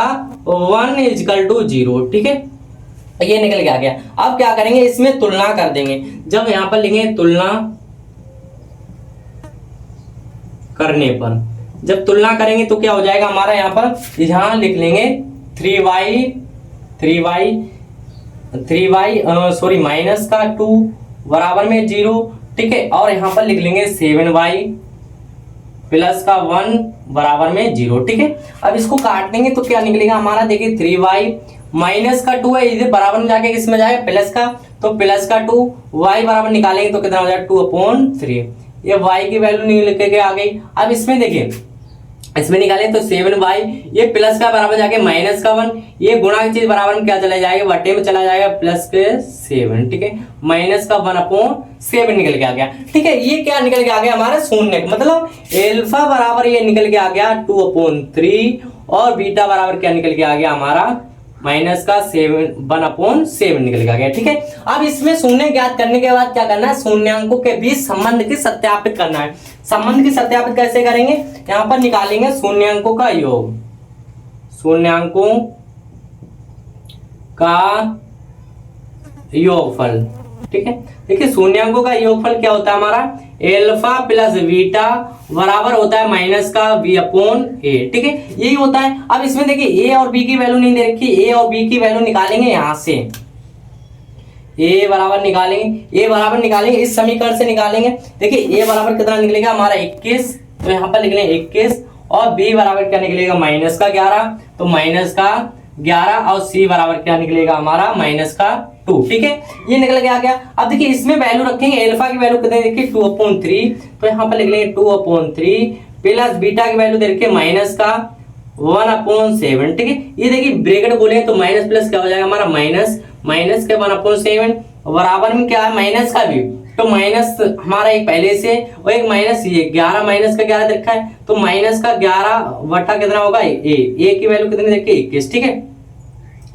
1 इक्वल टू 0। ठीक है, ये निकल के आ गया। अब क्या करेंगे? इसमें तुलना कर देंगे। जब यहाँ पर लिखेंगे तुलना करने पर, जब तुलना करेंगे तो क्या हो जाएगा हमारा, यहाँ पर यहाँ लिख लेंगे 3y सॉरी माइनस का 2 बराबर में 0, ठीक है। और यहाँ पर लिख लेंगे 7y प्लस का 1 बराबर में 0, ठीक है। अब इसको काट देंगे तो क्या निकलेगा हमारा, देखिए 3y माइनस का 2 है, इधर बराबर में जाके किसमें जाएगा, प्लस का, तो प्लस का 2, y बराबर निकालेंगे तो कितना हो जाएगा 2/3, ये y की वैल्यू निकल के आ गई। अब इसमें देखिए, इसमें निकालें तो 7y, ये प्लस का बराबर जाके माइनस का 1, ये गुणा की चीज बराबर में क्या चला जाएगा, बटे में चला जाएगा प्लस के 7, ठीक है। माइनस का 1/7 निकल के आ गया, ठीक है। ये क्या निकल के आ गया हमारा शून्य, मतलब एल्फा बराबर ये निकल के आ गया 2/3 और बीटा बराबर क्या निकल के आ गया हमारा माइनस का 1/7 निकल के आ गया, ठीक है। अब इसमें शून्य ज्ञात करने के बाद क्या करना है, शून्यांकों के बीच संबंध की सत्यापित करना है। संबंध की सत्यापित कैसे करेंगे, यहां पर निकालेंगे शून्यांकों का योग, शून्यांकों का योगफल, ठीक है। देखिए शून्यांकों का योगफल क्या होता है हमारा, एल्फा प्लस बीटा बराबर होता है माइनस का b/a, ठीक है, यही होता है। अब इसमें देखिए a और b की वैल्यू नहीं दे रखी, a और b की वैल्यू निकालेंगे यहां से, a बराबर निकालेंगे इस समीकरण से निकालेंगे। देखिए a बराबर कितना निकलेगा हमारा 21, तो यहाँ पर लिख लें 21, और b बराबर क्या निकलेगा माइनस का 11, तो माइनस का 11, और c बराबर क्या निकलेगा हमारा माइनस का 2, ठीक है। ये निकल के आ गया। अब देखिए इसमें वैल्यू रखेंगे, एल्फा की वैल्यू कितनी देखिए 2/3, तो यहाँ पर लिख लेंगे 2/3 प्लस बीटा की वैल्यू दे रखिए माइनस का 1/7, ठीक है। ये देखिए ब्रैकेट बोले तो माइनस प्लस क्या हो जाएगा हमारा माइनस के 1/7 बराबर में क्या है माइनस का भी, तो माइनस हमारा एक पहले से और एक माइनस, ये 11 माइनस का 11 रखा है, तो माइनस का 11 बटा कितना होगा a की वैल्यू कितनी देखिए 21, ठीक है,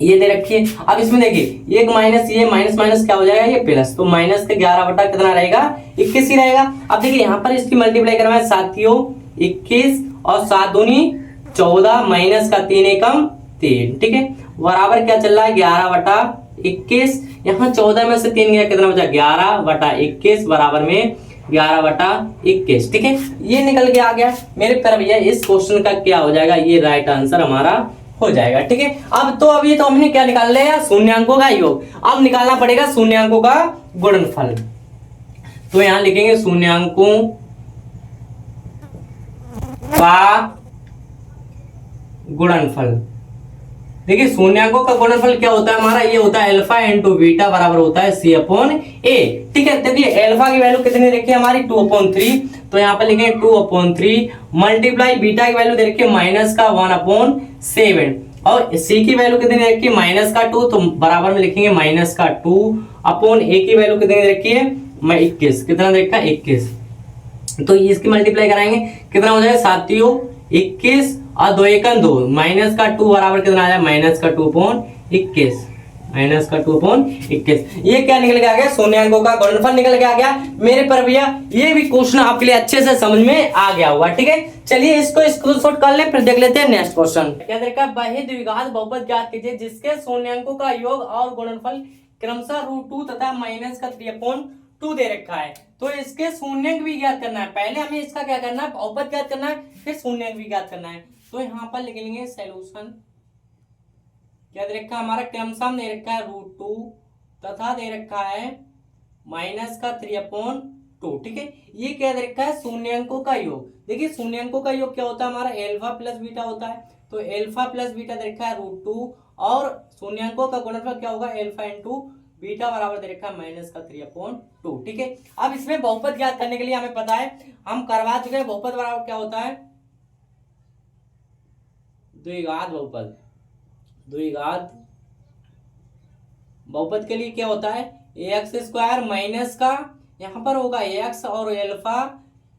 ये दे रखी है। अब इसमें देखिए एक माइनस, ये माइनस माइनस क्या हो जाएगा ये प्लस, तो माइनस के 11 बटा कितना रहेगा 21 ही रहेगा। अब देखिए यहाँ पर इसकी मल्टीप्लाई करना है, साथियों 21 और 7 दूनी 14 माइनस का 3 एकम 3, ठीक है, बराबर क्या चल रहा है 11 बटा 21, यहाँ 14 में से 3 गया कितना बचा 11 बटा 21 बराबर में 11 बटा 21, ठीक है। ये निकल के आ गया मेरे प्यारे भैया, इस क्वेश्चन का क्या हो जाएगा, ये राइट आंसर हमारा हो जाएगा, ठीक है। अब तो अभी तो हमने क्या निकाल लिया, शून्यांकों का योग, अब निकालना पड़ेगा शून्यांकों का गुणनफल। तो यहां लिखेंगे शून्यांकों का गुणनफल। देखिए शून्यांकों का गुणनफल क्या होता है हमारा, ये होता है अल्फा इंटू बीटा बराबर होता है c/a, ठीक है। देखिए अल्फा की वैल्यू कितनी रखी है हमारी 2/3, तो यहाँ पर लिखेंगे 2/3 मल्टीप्लाई बीटा की वैल्यू दे रखी है माइनस का 1/7, और c की वैल्यू कितनी रखी है माइनस का 2, तो बराबर में लिखेंगे माइनस का 2/a की वैल्यू कितनी रखी है 21, कितना रखा है 21, तो इसकी मल्टीप्लाई कराएंगे कितना हो जाएगा साथियों 21 और 2 एकम 2, माइनस का 2 बराबर कितना आ जाए माइनस का 2/21, माइनस का 2/21। ये क्या निकल के आ गया, शून्यांकों का गुणनफल निकल के आ गया मेरे पर भैया। ये भी क्वेश्चन आपके लिए अच्छे से समझ में आ गया होगा, ठीक है। चलिए इसको स्क्रीनशॉट कर ले, फिर देख लेते हैं नेक्स्ट क्वेश्चन। क्या देखा, वही द्विघात बहुपद ज्ञात कीजिए जिसके शून्यांकों का योग और गुणनफल क्रमशः √2 तथा माइनस का 3/2 दे रखा है। तो इसके शून्यांक भी ज्ञात करना है, पहले हमें इसका क्या करना है बहुपद ज्ञात करना है, फिर शून्यांक भी ज्ञात करना है। तो यहाँ पर लिख लेंगे सॉल्यूशन, क्या दे रखा है हमारा क्रमशः दे रखा है √2 तथा दे रखा है माइनस का 3/2, ठीक है। ये क्या दे रखा है शून्यांकों का योग। देखिए शून्यांकों का योग क्या होता है हमारा अल्फा प्लस बीटा होता है, तो अल्फा प्लस बीटा दे रखा है √2, और शून्यांकों का गुणनफल क्या होगा अल्फा इंटू बीटा बराबर दे रखा है माइनस का 3/2, ठीक है। अब इसमें बहुपद ज्ञात करने के लिए हमें पता है, हम करवा चुके हैं, बहुपद बराबर क्या होता है द्विघात बहुपद। द्विघात बहुपद के लिए क्या होता है x² माइनस का यहाँ पर होगा x और अल्फा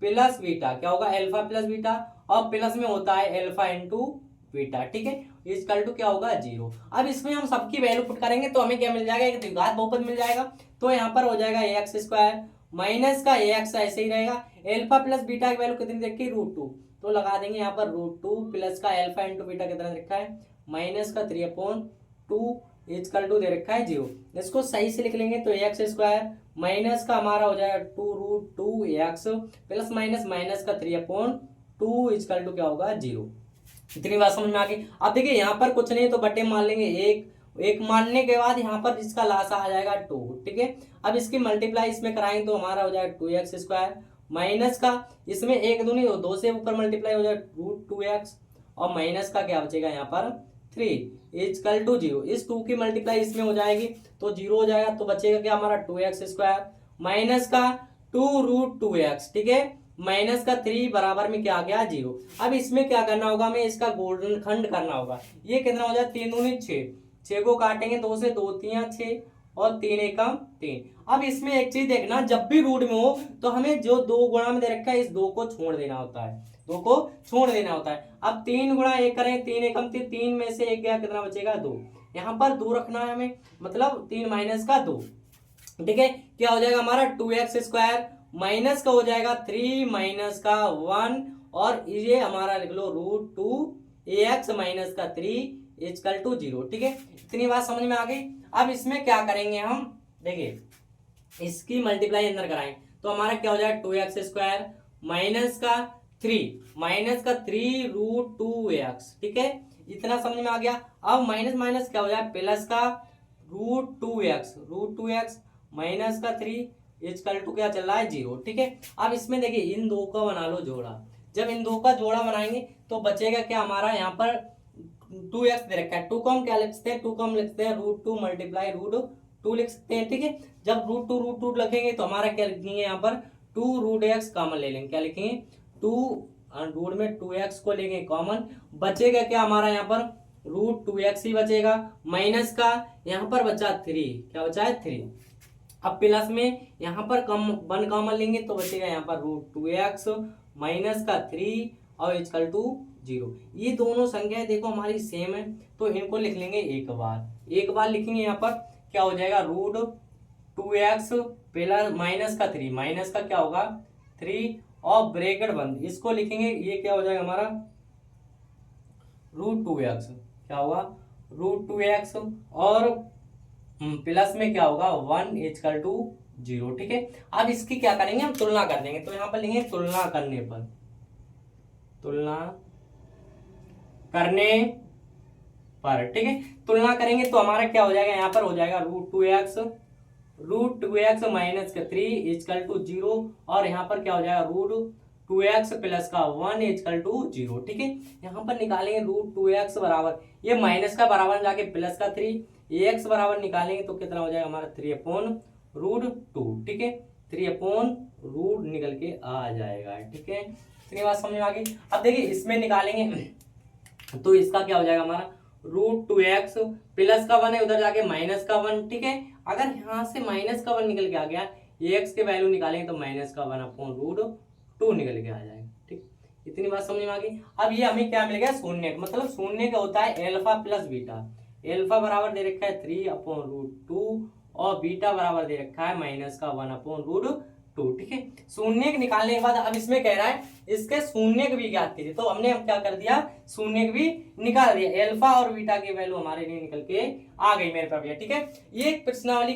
प्लस बीटा, क्या होगा अल्फा प्लस बीटा, और प्लस में होता है अल्फा इंटू बीटा, ठीक है, इक्वल टू क्या होगा 0। अब इसमें हम सबकी वैल्यू पुट करेंगे तो हमें क्या मिल जाएगा, एक द्विघात बहुपद मिल जाएगा। तो यहाँ पर हो जाएगा x² माइनस का x ऐसे ही रहेगा, अल्फा प्लस बीटा की वैल्यू कितनी देखी √2, तो लगा देंगे यहाँ पर √2 प्लस का अल्फा इंटू बीटा कितना रखा है माइनस का 3/2 इक्वल टू दे रखा है 0। इसको सही से लिख लेंगे तो x² माइनस का हमारा हो जाएगा 2√2x प्लस माइनस माइनस का 2 इजकल टू क्या होगा 0। इतनी बात समझ में आ गई। अब देखिए यहाँ पर कुछ नहीं तो बटे मान लेंगे एक मानने के बाद यहाँ पर इसका लासा आ जाएगा 2, ठीक है। अब इसकी मल्टीप्लाई इसमें कराएंगे तो हमारा हो जाएगा 2x स्क्वायर माइनस का इसमें एक दूनी हो 2 से ऊपर मल्टीप्लाई हो जाएगा रूट 2x और माइनस का क्या बचेगा यहाँ पर 3 इजकल टू 0। इस 2 की मल्टीप्लाई इसमें हो जाएगी तो 0 हो जाएगा तो बचेगा क्या हमारा 2x स्क्वायर माइनस का 2 रूट 2x, ठीक है, माइनस का 3 बराबर में क्या आ गया 0। अब इसमें क्या करना होगा हमें इसका गोल्डन खंड करना होगा। ये कितना हो जाए 3 दूनी 6 को काटेंगे 2 से 2 3 6 और 3 एकम 3। अब इसमें एक चीज देखना जब भी रूट में हो तो हमें जो 2 गुणा में दे रखा है इस 2 को छोड़ देना होता है, 2 को छोड़ देना होता है। अब 3 गुणा 1 करें 3 एकम 3, 3 में से 1 गया कितना बचेगा 2। यहाँ पर 2 रखना है हमें मतलब 3 माइनस का 2, ठीक है। क्या हो जाएगा हमारा 2x स्क्वायर माइनस का हो जाएगा 3 माइनस का 1 और ये हमारा लिख लो रूट 2 ax माइनस का 3 इजकल टू 0, ठीक है। इतनी बात समझ में आ गई। अब इसमें क्या करेंगे हम देखिए इसकी मल्टीप्लाई अंदर कराएं तो हमारा क्या हो जाएगा 2x स्क्वायर माइनस का 3 रूट 2x, ठीक है। इतना समझ में आ गया। अब माइनस माइनस क्या हो जाए प्लस का रूट 2x माइनस का 3 इजकल टू क्या चल रहा है 0, ठीक है। अब इसमें देखिए इन 2 का बना लो जोड़ा। जब इन 2 का जोड़ा बनाएंगे तो बचेगा क्या हमारा यहाँ पर 2x दे रखा है, 2 को हम क्या लिखते हैं 2 को हम लिखते हैं रूट 2 मल्टीप्लाई रूट 2 लिख सकते हैं, ठीक है। जब रूट 2 लिखेंगे तो हमारा क्या लिखेंगे यहाँ पर 2 रूट x कॉमन ले लेंगे, क्या लिखेंगे 2 रूट में 2x को लेंगे कॉमन, बचेगा क्या हमारा यहाँ पर रूट 2x ही बचेगा माइनस का यहाँ पर बचा 3, क्या बचा है 3। अब प्लस में यहाँ पर कम 1 कॉमन लेंगे तो बचेगा यहाँ पर रूट 2x माइनस का 3 और इजकल टू 0। ये दोनों संख्याएं देखो हमारी सेम है तो इनको लिख लेंगे एक बार लिखेंगे यहाँ पर क्या हो जाएगा रूट 2x प्लस माइनस का 3 माइनस का क्या होगा 3 और ब्रैकेट बंद इसको लिखेंगे ये क्या हो जाएगा हमारा रूट 2x, क्या होगा रूट 2x और प्लस में क्या होगा 1 इजकल टू 0, ठीक है। अब इसकी क्या करेंगे हम तुलना कर देंगे तो यहाँ पर लिखेंगे तुलना करने पर, ठीक है। तुलना करेंगे तो हमारा क्या हो जाएगा यहाँ पर हो जाएगा रूट 2x माइनस का 3 इजकल टू 0 और यहाँ पर क्या हो जाएगा रूट 2x प्लस का 1 इजकल टू 0, ठीक है। यहाँ पर निकालेंगे रूट 2x बराबर ये माइनस का बराबर जाके प्लस का 3 ax बराबर निकालेंगे तो कितना हो जाएगा हमारा 3 अपॉन रूट 2, ठीक है। 3 अपॉन रूट निकल के आ जाएगा, ठीक है। इतनी बात समझ में आ गई। अब देखिए इसमें निकालेंगे तो इसका क्या हो जाएगा हमारा रूट 2x प्लस का 1 है उधर जाके माइनस का 1, ठीक है। अगर यहाँ से माइनस का 1 निकल के आ गया x के वैल्यू निकालेंगे तो माइनस का 1 अपॉन रूट 2 निकल के आ जाएगा, ठीक। इतनी बात समझ में आ गई। अब ये हमें क्या मिल गया शून्य, मतलब शून्य का होता है एल्फा प्लस बीटा। एल्फा बराबर दे रखा है 3 अपॉन रूट 2 और बीटा बराबर दे रखा है माइनस का 1 अपॉन रूट 2, ठीक है। शून्य निकालने के बाद अब इसमें कह रहा है इसके शून्य भी ज्ञात कीजिए तो हमने क्या कर दिया शून्य भी निकाल दिया। एल्फा और बीटा की वैल्यू हमारे लिए निकल के आ गई मेरे पर, ठीक है। ये प्रश्नावली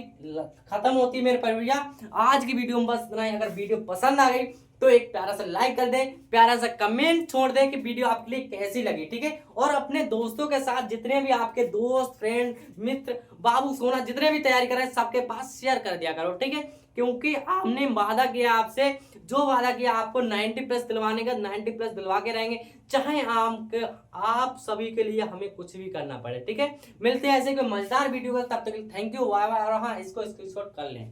खत्म होती है मेरे पर भैया। आज की वीडियो में बस इतना ही। अगर वीडियो पसंद आ गई तो एक प्यारा सा लाइक कर दे, प्यारा सा कमेंट छोड़ दे कि वीडियो आपके लिए कैसी लगी, ठीक है। और अपने दोस्तों के साथ जितने भी आपके दोस्त फ्रेंड मित्र बाबू सोना जितने भी तैयारी कर रहे हैं सबके पास शेयर कर दिया करो, ठीक है। क्योंकि हमने वादा किया आपसे, जो वादा किया आपको 90 प्लस दिलवाने का 90 प्लस दिलवा के रहेंगे, चाहे आप सभी के लिए हमें कुछ भी करना पड़े, ठीक है। मिलते हैं ऐसे कोई मजेदार वीडियो का, तब तक थैंक यू बाय बाय। और हाँ इसको स्क्रीनशॉट कर लें।